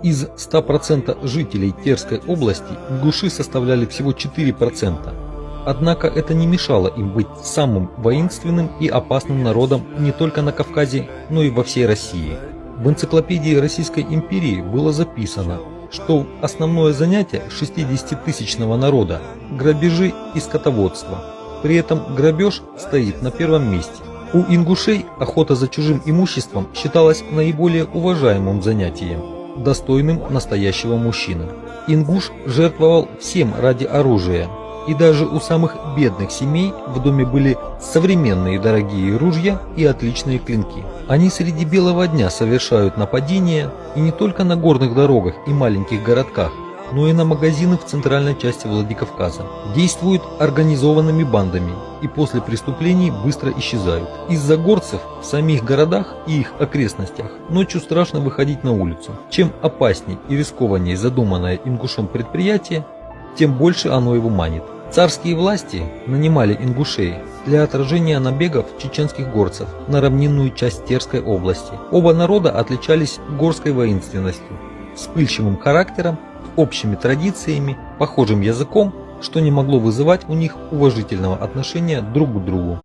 Из 100% жителей Терской области ингуши составляли всего 4%. Однако это не мешало им быть самым воинственным и опасным народом не только на Кавказе, но и во всей России. В энциклопедии Российской империи было записано, что основное занятие 60-тысячного народа – грабежи и скотоводство. При этом грабеж стоит на первом месте. У ингушей охота за чужим имуществом считалась наиболее уважаемым занятием, достойным настоящего мужчины. Ингуш жертвовал всем ради оружия, и даже у самых бедных семей в доме были современные дорогие ружья и отличные клинки. Они среди белого дня совершают нападения и не только на горных дорогах и маленьких городках, но и на магазины в центральной части Владикавказа. Действуют организованными бандами и после преступлений быстро исчезают. Из-за горцев в самих городах и их окрестностях ночью страшно выходить на улицу. Чем опаснее и рискованнее задуманное ингушом предприятие, тем больше оно его манит. Царские власти нанимали ингушей для отражения набегов чеченских горцев на равнинную часть Терской области. Оба народа отличались горской воинственностью, вспыльчивым характером, общими традициями, похожим языком, что не могло вызывать у них уважительного отношения друг к другу.